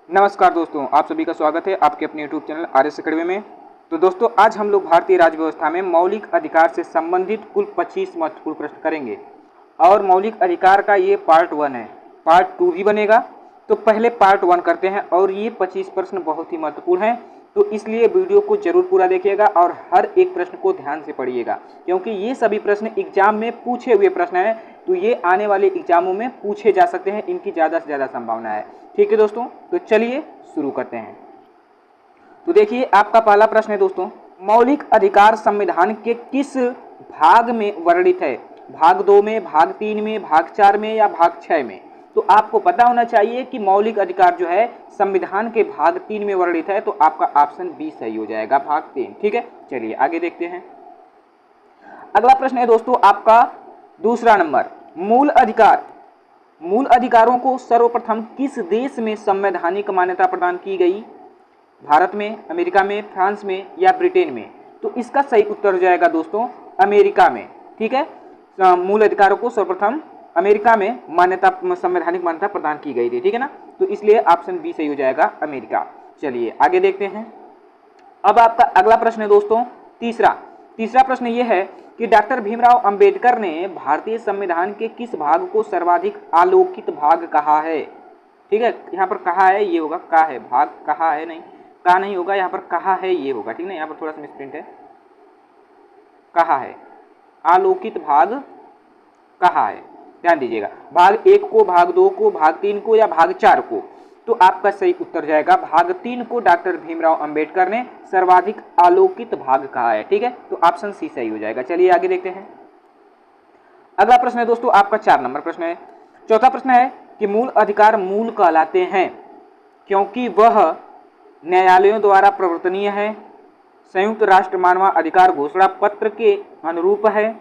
नमस्कार दोस्तों, आप सभी का स्वागत है आपके अपने यूट्यूब चैनल आरएस अकेडमी में। तो दोस्तों, आज हम लोग भारतीय राज्य व्यवस्था में मौलिक अधिकार से संबंधित कुल 25 महत्वपूर्ण प्रश्न करेंगे और मौलिक अधिकार का ये पार्ट 1 है। पार्ट 2 भी बनेगा। तो पहले पार्ट 1 करते हैं और ये 25 प्रश्न बहुत ही महत्वपूर्ण हैं, तो इसलिए वीडियो को जरूर पूरा देखिएगा और हर एक प्रश्न को ध्यान से पढ़िएगा, क्योंकि ये सभी प्रश्न एग्जाम में पूछे हुए प्रश्न हैं। तो ये आने वाले एग्जामों में पूछे जा सकते हैं, इनकी ज़्यादा से ज़्यादा संभावना है। ठीक है दोस्तों, तो चलिए शुरू करते हैं। तो देखिए, आपका पहला प्रश्न है दोस्तों, मौलिक अधिकार संविधान के किस भाग में वर्णित है? भाग 2 में, भाग 3 में, भाग 4 में या भाग 6 में? तो आपको पता होना चाहिए कि मौलिक अधिकार जो है संविधान के भाग 3 में वर्णित है, तो आपका ऑप्शन बी सही हो जाएगा, भाग 3। ठीक है, चलिए आगे देखते हैं। अगला प्रश्न है दोस्तों आपका दूसरा नंबर, मूल अधिकार। मूल अधिकारों को सर्वप्रथम किस देश में संवैधानिक मान्यता प्रदान की गई? भारत में, अमेरिका में, फ्रांस में या ब्रिटेन में? तो इसका सही उत्तर हो जाएगा दोस्तों अमेरिका में। ठीक है, मूल अधिकारों को सर्वप्रथम अमेरिका में मान्यता, संवैधानिक मान्यता प्रदान की गई थी। ठीक है ना, तो इसलिए ऑप्शन बी सही हो जाएगा, अमेरिका। चलिए आगे देखते हैं। अब आपका अगला प्रश्न है दोस्तों तीसरा प्रश्न ये है कि डॉक्टर भीमराव अंबेडकर ने भारतीय संविधान के किस भाग को सर्वाधिक आलोकित भाग कहा है? ठीक है, यहाँ पर कहा है ये होगा, का है, भाग कहा है नहीं, का नहीं होगा, यहाँ पर कहा है ये होगा। ठीक है, यहाँ पर थोड़ा सा मिसप्रिंट है, कहा है, आलोकित भाग कहा है, ध्यान दीजिएगा। भाग 1 को, भाग 2 को, भाग 3 को या भाग 4 को? तो आपका सही उत्तर जाएगा भाग 3 को डॉक्टर भीमराव अंबेडकर ने सर्वाधिक आलोकित भाग कहा है। ठीक है, तो ऑप्शन सी सही हो जाएगा। चलिए आगे देखते हैं। अगला प्रश्न है दोस्तों आपका 4 नंबर प्रश्न है। चौथा प्रश्न है कि मूल अधिकार मूल कहलाते हैं क्योंकि वह न्यायालयों द्वारा प्रवर्तनीय है, संयुक्त राष्ट्र मानव अधिकार घोषणा पत्र के अनुरूप है,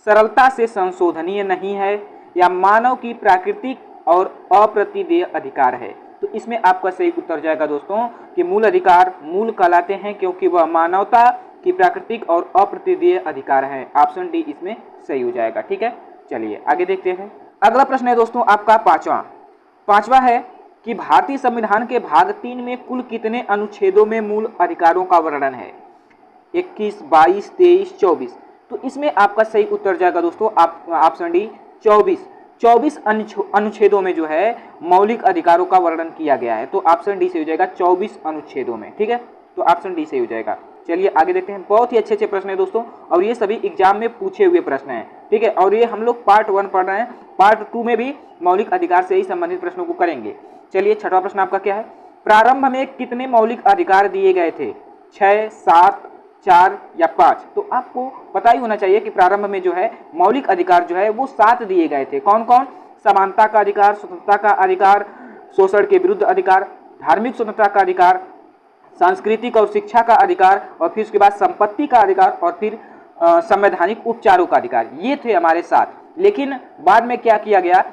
सरलता से संशोधनीय नहीं है या मानव की प्राकृतिक और अप्रतिदेय अधिकार है? तो इसमें आपका सही उत्तर जाएगा दोस्तों कि मूल अधिकार मूल कहलाते हैं क्योंकि वह मानवता की प्राकृतिक और अप्रतिदेय अधिकार है। ऑप्शन डी इसमें सही हो जाएगा। ठीक है, चलिए आगे देखते हैं। अगला प्रश्न है दोस्तों आपका पांचवा है कि भारतीय संविधान के भाग 3 में कुल कितने अनुच्छेदों में मूल अधिकारों का वर्णन है? 21, 22, 23, 24? तो इसमें आपका सही उत्तर जाएगा दोस्तों ऑप्शन डी 24 अनुच्छेदों में जो है मौलिक अधिकारों का वर्णन किया गया है। तो ऑप्शन डी सही हो जाएगा 24 अनुच्छेदों में। ठीक है, तो ऑप्शन डी सही हो जाएगा। चलिए आगे देखते हैं। बहुत ही अच्छे प्रश्न है दोस्तों और ये सभी एग्जाम में पूछे हुए प्रश्न हैं। ठीक है, और ये हम लोग पार्ट 1 पढ़ रहे हैं, पार्ट 2 में भी मौलिक अधिकार से ही संबंधित प्रश्नों को करेंगे। चलिए छठवां प्रश्न आपका क्या है? प्रारंभ में कितने मौलिक अधिकार दिए गए थे? 6, 7, 4 या 5? तो आपको पता ही होना चाहिए कि प्रारंभ में जो है मौलिक अधिकार जो है वो 7 दिए गए थे। कौन कौन? समानता का अधिकार, स्वतंत्रता का अधिकार, शोषण के विरुद्ध अधिकार, धार्मिक स्वतंत्रता का अधिकार, सांस्कृतिक और शिक्षा का अधिकार, और फिर उसके बाद संपत्ति का अधिकार, और फिर संवैधानिक उपचारों का अधिकार। ये थे हमारे 7। लेकिन बाद में क्या किया गया?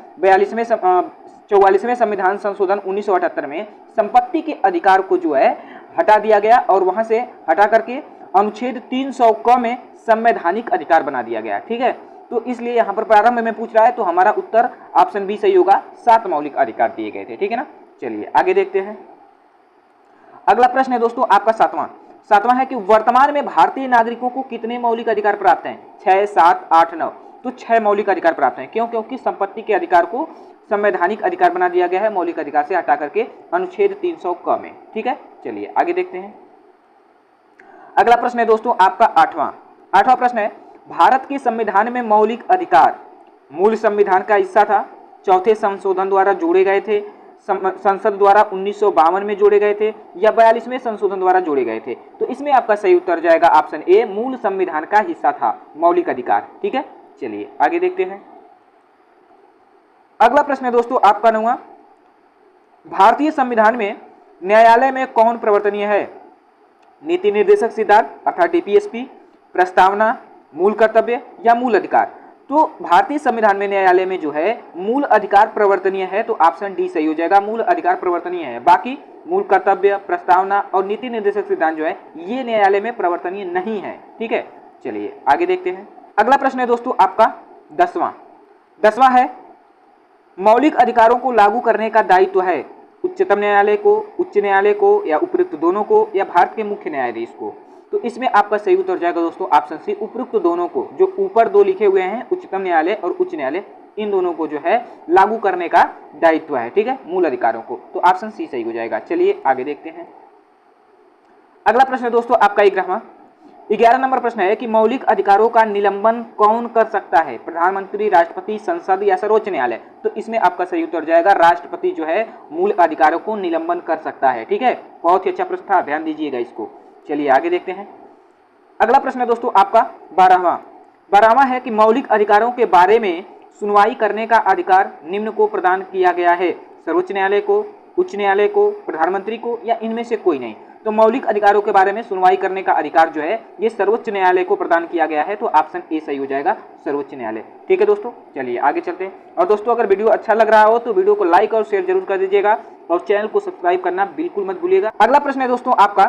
44वें संविधान संशोधन 1978 में संपत्ति के अधिकार को जो है हटा दिया गया और वहां से हटा करके अनुच्छेद 300 क में संवैधानिक अधिकार बना दिया गया। ठीक है, तो इसलिए यहाँ पर प्रारंभ में पूछ रहा है तो हमारा उत्तर ऑप्शन बी सही होगा, 7 मौलिक अधिकार दिए गए थे। ठीक है ना, चलिए आगे देखते हैं। अगला प्रश्न है दोस्तों आपका सातवां है कि वर्तमान में भारतीय नागरिकों को कितने मौलिक अधिकार प्राप्त हैं? 6, 7, 8, 9? तो 6 मौलिक अधिकार प्राप्त हैं। क्यों? क्योंकि संपत्ति के अधिकार को संवैधानिक अधिकार बना दिया गया है मौलिक अधिकार से हटा करके अनुच्छेद 300 क में। ठीक है, चलिए आगे देखते हैं। अगला प्रश्न है दोस्तों आपका आठवां प्रश्न है, भारत के संविधान में मौलिक अधिकार मूल संविधान का हिस्सा था, चौथे संशोधन द्वारा जोड़े गए थे, संसद द्वारा 1952 में जोड़े गए थे या 42वें संशोधन द्वारा जोड़े गए थे? तो इसमें आपका सही उत्तर जाएगा ऑप्शन ए, मूल संविधान का हिस्सा था मौलिक अधिकार। ठीक है, चलिए आगे देखते हैं। अगला प्रश्न है दोस्तों आपका 9वां, भारतीय संविधान में न्यायालय में कौन प्रवर्तनीय है? नीति निर्देशक सिद्धांत अर्थात डीपीएसपी, प्रस्तावना, मूल कर्तव्य या मूल अधिकार? तो भारतीय संविधान में न्यायालय में जो है मूल अधिकार प्रवर्तनीय है, तो ऑप्शन डी सही हो जाएगा, मूल अधिकार प्रवर्तनीय है। बाकी मूल कर्तव्य, प्रस्तावना और नीति निर्देशक सिद्धांत जो है ये न्यायालय में प्रवर्तनीय नहीं है। ठीक है, चलिए आगे देखते हैं। अगला प्रश्न है दोस्तों आपका 10वां है, मौलिक अधिकारों को लागू करने का दायित्व है उच्चतम न्यायालय को, उच्च न्यायालय को, या उपयुक्त दोनों को, या भारत के मुख्य न्यायाधीश को। तो इसमें आपका सही उत्तर जाएगा दोस्तों ऑप्शन सी, उपयुक्त दोनों को। जो ऊपर दो लिखे हुए हैं, उच्चतम न्यायालय और उच्च न्यायालय, इन दोनों को जो है लागू करने का दायित्व है, ठीक है, मूल अधिकारों को। तो ऑप्शन सी सही हो जाएगा। चलिए आगे देखते हैं। अगला प्रश्न है दोस्तों आपका 11 नंबर प्रश्न है कि मौलिक अधिकारों का निलंबन कौन कर सकता है? प्रधानमंत्री, राष्ट्रपति, संसद या सर्वोच्च न्यायालय? तो इसमें आपका सही उत्तर जाएगा राष्ट्रपति जो है मूल अधिकारों को निलंबन कर सकता है, ठीक है। बहुत ही अच्छा प्रश्न था, ध्यान दीजिएगा इसको। चलिए आगे देखते हैं। अगला प्रश्न है दोस्तों आपका 12वां है कि मौलिक अधिकारों के बारे में सुनवाई करने का अधिकार निम्न को प्रदान किया गया है? सर्वोच्च न्यायालय को, उच्च न्यायालय को, प्रधानमंत्री को, या इनमें से कोई नहीं? तो मौलिक अधिकारों के बारे में सुनवाई करने का अधिकार जो है ये सर्वोच्च न्यायालय को प्रदान किया गया है। तो ऑप्शन ए सही हो जाएगा, सर्वोच्च न्यायालय, ठीक है दोस्तों। चलिए आगे चलते हैं। और दोस्तों अगर वीडियो अच्छा लग रहा हो तो वीडियो को लाइक और शेयर जरूर कर दीजिएगा और चैनल को सब्सक्राइब करना बिल्कुल मत भूलिएगा। अगला प्रश्न है दोस्तों आपका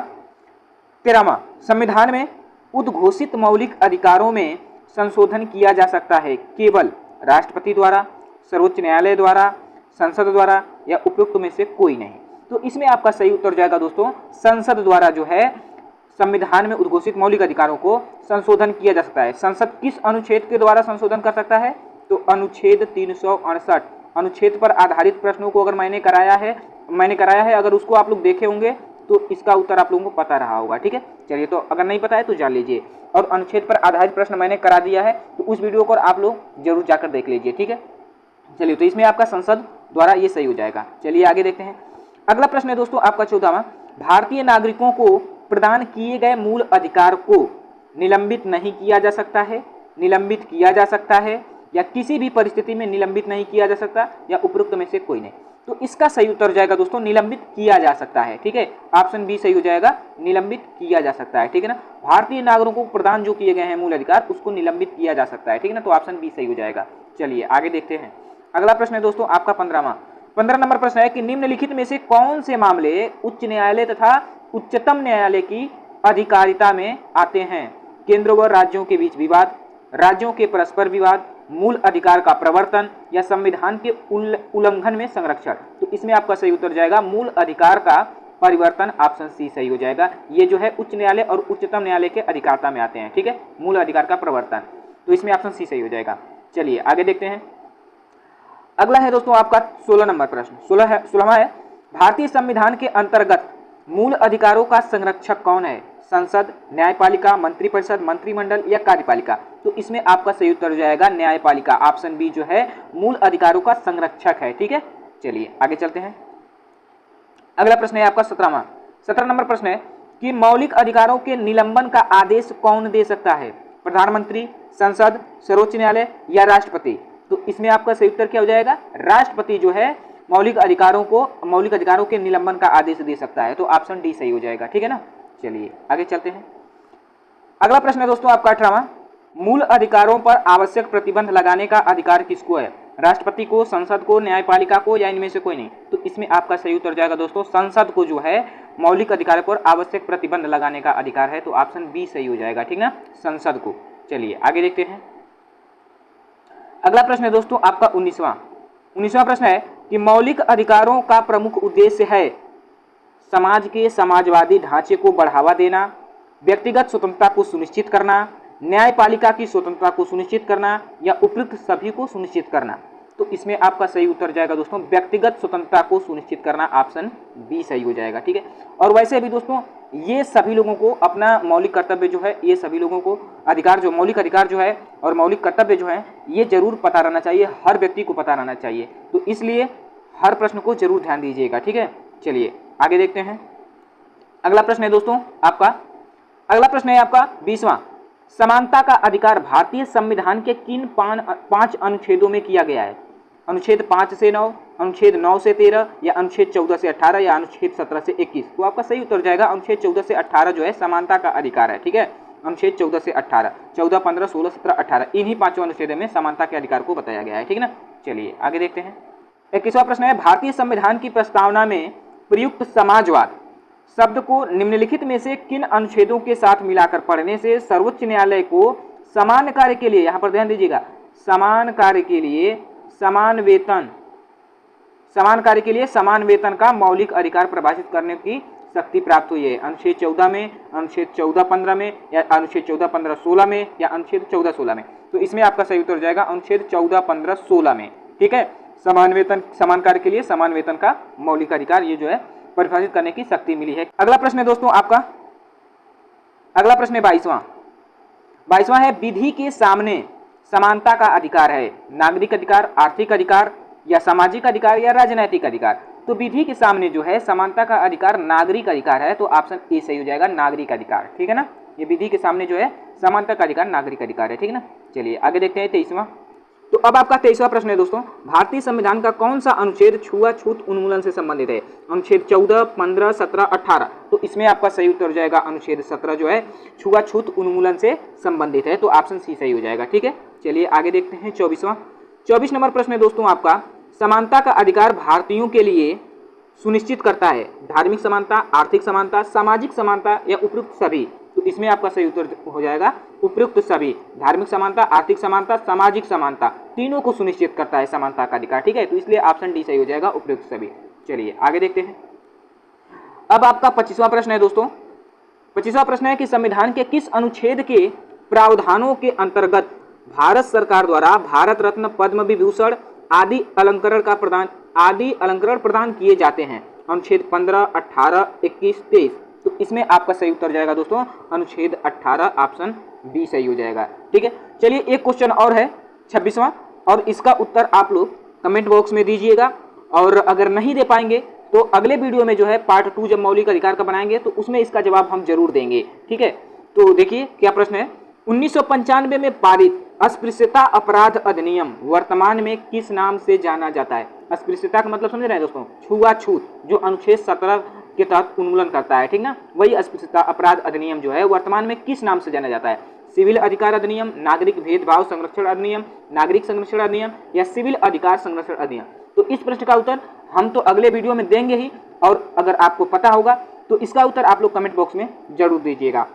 13वां, संविधान में उद्घोषित मौलिक अधिकारों में संशोधन किया जा सकता है केवल राष्ट्रपति द्वारा, सर्वोच्च न्यायालय द्वारा, संसद द्वारा, या उपयुक्त में से कोई नहीं? तो इसमें आपका सही उत्तर जाएगा दोस्तों संसद द्वारा जो है संविधान में उद्घोषित मौलिक अधिकारों को संशोधन किया जा सकता है। संसद किस अनुच्छेद के द्वारा संशोधन कर सकता है? तो अनुच्छेद 368 अनुच्छेद पर आधारित प्रश्नों को अगर मैंने कराया है, अगर उसको आप लोग देखे होंगे तो इसका उत्तर आप लोगों को पता रहा होगा, ठीक है। चलिए, तो अगर नहीं पता है तो जान लीजिए। और अनुच्छेद पर आधारित प्रश्न मैंने करा दिया है, तो उस वीडियो को आप लोग जरूर जाकर देख लीजिए, ठीक है। चलिए, तो इसमें आपका संसद द्वारा ये सही हो जाएगा। चलिए आगे देखते हैं। अगला प्रश्न है दोस्तों आपका 14वां, भारतीय नागरिकों को प्रदान किए गए मूल अधिकार को निलंबित नहीं किया जा सकता है, निलंबित किया जा सकता है, या किसी भी परिस्थिति में निलंबित नहीं किया जा सकता, या उपरोक्त में से कोई नहीं? तो इसका सही उत्तर जाएगा दोस्तों निलंबित किया जा सकता है, ठीक है। ऑप्शन बी सही हो जाएगा, निलंबित किया जा सकता है, ठीक है ना। भारतीय नागरिकों को प्रदान जो किए गए हैं मूल अधिकार, उसको निलंबित किया जा सकता है, ठीक है ना। तो ऑप्शन बी सही हो जाएगा। चलिए आगे देखते हैं। अगला प्रश्न है दोस्तों आपका 15 नंबर प्रश्न है कि निम्नलिखित में से कौन से मामले उच्च न्यायालय तथा उच्चतम न्यायालय की अधिकारिता में आते हैं? केंद्र व राज्यों के बीच विवाद, राज्यों के परस्पर विवाद, मूल अधिकार का प्रवर्तन, या संविधान के उल्लंघन में संरक्षण? तो इसमें आपका सही उत्तर जाएगा मूल अधिकार का परिवर्तन। ऑप्शन सी सही हो जाएगा। ये जो है उच्च न्यायालय और उच्चतम न्यायालय के अधिकारिता में आते हैं, ठीक है, मूल अधिकार का प्रवर्तन। तो इसमें ऑप्शन सी सही हो जाएगा। चलिए आगे देखते हैं। अगला है दोस्तों आपका 16 नंबर प्रश्न। 16वां है, भारतीय संविधान के अंतर्गत मूल अधिकारों का संरक्षक कौन है? संसद, न्यायपालिका, मंत्रिपरिषद, मंत्रिमंडल, या कार्यपालिका? तो इसमें आपका सही उत्तर जाएगा न्यायपालिका। ऑप्शन बी जो है मूल अधिकारों का संरक्षक है, ठीक है। चलिए आगे चलते हैं। अगला प्रश्न है आपका 17 नंबर प्रश्न है कि मौलिक अधिकारों के निलंबन का आदेश कौन दे सकता है? प्रधानमंत्री, संसद, सर्वोच्च न्यायालय, या राष्ट्रपति? तो इसमें आपका सही उत्तर क्या हो जाएगा? राष्ट्रपति जो है मौलिक अधिकारों के निलंबन का आदेश दे सकता है। तो ऑप्शन डी सही हो जाएगा, ठीक है ना। चलिए आगे चलते हैं। अगला प्रश्न है दोस्तों आपका 18वां, मूल अधिकारों पर आवश्यक प्रतिबंध लगाने का अधिकार किसको है? राष्ट्रपति को, संसद को, न्यायपालिका को, या इनमें से कोई नहीं? तो इसमें आपका सही उत्तर जाएगा दोस्तों संसद को जो है मौलिक अधिकारों पर आवश्यक प्रतिबंध लगाने का अधिकार है। तो ऑप्शन बी सही हो जाएगा, ठीक ना, संसद को। चलिए आगे देखते हैं। अगला प्रश्न है दोस्तों आपका 19वां प्रश्न है कि मौलिक अधिकारों का प्रमुख उद्देश्य है समाज के समाजवादी ढांचे को बढ़ावा देना, व्यक्तिगत स्वतंत्रता को सुनिश्चित करना, न्यायपालिका की स्वतंत्रता को सुनिश्चित करना, या उपयुक्त सभी को सुनिश्चित करना? तो इसमें आपका सही उत्तर जाएगा दोस्तों व्यक्तिगत स्वतंत्रता को सुनिश्चित करना। ऑप्शन बी सही हो जाएगा, ठीक है। और वैसे भी दोस्तों ये सभी लोगों को अपना मौलिक कर्तव्य जो है, ये सभी लोगों को मौलिक अधिकार जो है और मौलिक कर्तव्य जो है ये जरूर पता रहना चाहिए, हर व्यक्ति को पता रहना चाहिए। तो इसलिए हर प्रश्न को जरूर ध्यान दीजिएगा, ठीक है। चलिए आगे देखते हैं। अगला प्रश्न है दोस्तों आपका 20वां, समानता का अधिकार भारतीय संविधान के किन 5 अनुच्छेदों में किया गया है? अनुच्छेद 5 से 9, अनुच्छेद 9 से 13, या अनुच्छेद 14 से 18, या अनुच्छेद 17 से 21? तो आपका सही उत्तर जाएगा अनुच्छेद 14 से 18 जो है समानता का अधिकार है, ठीक है। अनुच्छेद 14 से 18, 14, 15, 16, 17, 18 इन्हीं 5 अनुच्छेदों में समानता के अधिकार को बताया गया है, ठीक है ना। चलिए आगे देखते हैं। 21वां प्रश्न है, भारतीय संविधान की प्रस्तावना में प्रयुक्त समाजवाद शब्द को निम्नलिखित में से किन अनुच्छेदों के साथ मिलाकर पढ़ने से सर्वोच्च न्यायालय को समान कार्य के लिए, यहाँ पर ध्यान दीजिएगा, समान कार्य के लिए समान वेतन, समान कार्य के लिए समान वेतन का मौलिक अधिकार परिभाषित करने की शक्ति प्राप्त हुई है। अनुच्छेद 14 में, अनुच्छेद 14-15 में, या अनुच्छेद 14-15-16 में, या अनुच्छेद 14-16 में। तो इसमें आपका सही उत्तर हो जाएगा अनुच्छेद 14-15-16 में। ठीक है, समान वेतन, समान कार्य के लिए समान वेतन का मौलिक अधिकार ये जो है परिभाषित करने की शक्ति मिली है। अगला प्रश्न है दोस्तों आपका, अगला प्रश्न है 22वां है, विधि के सामने समानता का अधिकार है नागरिक अधिकार, आर्थिक अधिकार, या सामाजिक अधिकार, या राजनैतिक अधिकार। तो विधि के सामने जो है समानता का अधिकार नागरिक अधिकार है, तो ऑप्शन ए सही हो जाएगा, नागरिक अधिकार। ठीक है ना, ये विधि के सामने जो है समानता का अधिकार नागरिक अधिकार है। ठीक है ना, चलिए आगे देखते हैं 23वां। तो अब आपका 23वां प्रश्न है दोस्तों, भारतीय संविधान का कौन सा अनुच्छेद छुआछूत उन्मूलन से संबंधित है? अनुच्छेद 14, 15, 17, 18। तो इसमें आपका सही उत्तर हो जाएगा अनुच्छेद 17 जो है छुआछूत उन्मूलन से संबंधित है, तो ऑप्शन सी सही हो जाएगा। ठीक है, चलिए आगे देखते हैं 24वां। 24 नंबर प्रश्न है दोस्तों आपका, समानता का अधिकार भारतीयों के लिए सुनिश्चित करता है धार्मिक समानता, आर्थिक समानता, सामाजिक समानता, या उपयुक्त सभी। तो इसमें आपका सही उत्तर हो जाएगा उपयुक्त सभी। धार्मिक समानता, आर्थिक समानता, सामाजिक समानता, तीनों को सुनिश्चित करता है समानता का अधिकार। ठीक है, तो इसलिए ऑप्शन डी सही हो जाएगा, उपयुक्त सभी। चलिए आगे देखते हैं। अब आपका 25वां प्रश्न है दोस्तों, 25वां प्रश्न है कि संविधान के किस अनुच्छेद के प्रावधानों के अंतर्गत भारत सरकार द्वारा भारत रत्न, पद्म विभूषण आदि अलंकरण प्रदान किए जाते हैं? अनुच्छेद 15, 18, 21, 23। तो इसमें आपका सही उत्तर जाएगा दोस्तों अनुच्छेद 18, ऑप्शन बी सही हो जाएगा। ठीक है, चलिए एक क्वेश्चन और है 26वां, और इसका उत्तर आप लोग कमेंट बॉक्स में दीजिएगा, और अगर नहीं दे पाएंगे तो अगले वीडियो में जो है पार्ट 2 जब मौलिक अधिकार का बनाएंगे तो उसमें इसका जवाब हम जरूर देंगे। ठीक है, तो देखिए क्या प्रश्न है, 1995 में पारित अस्पृश्यता अपराध अधिनियम वर्तमान में किस नाम से जाना जाता है? अस्पृश्यता का मतलब समझ रहे हैं दोस्तों, छुआछूत, जो अनुच्छेद 17 के तहत उन्मूलन करता है। ठीक ना, वही अस्पृश्यता अपराध अधिनियम जो है वर्तमान में किस नाम से जाना जाता है? सिविल अधिकार अधिनियम, नागरिक भेदभाव संरक्षण अधिनियम, नागरिक संरक्षण अधिनियम, या सिविल अधिकार संरक्षण अधिनियम। तो इस प्रश्न का उत्तर हम तो अगले वीडियो में देंगे ही, और अगर आपको पता होगा तो इसका उत्तर आप लोग कमेंट बॉक्स में जरूर दीजिएगा।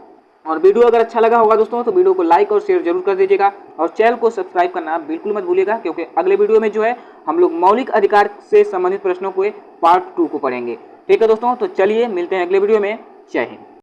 और वीडियो अगर अच्छा लगा होगा दोस्तों तो वीडियो को लाइक और शेयर जरूर कर दीजिएगा, और चैनल को सब्सक्राइब करना बिल्कुल मत भूलिएगा, क्योंकि अगले वीडियो में जो है हम लोग मौलिक अधिकार से संबंधित प्रश्नों को पार्ट 2 को पढ़ेंगे। ठीक है दोस्तों, तो चलिए मिलते हैं अगले वीडियो में। जय हिंद।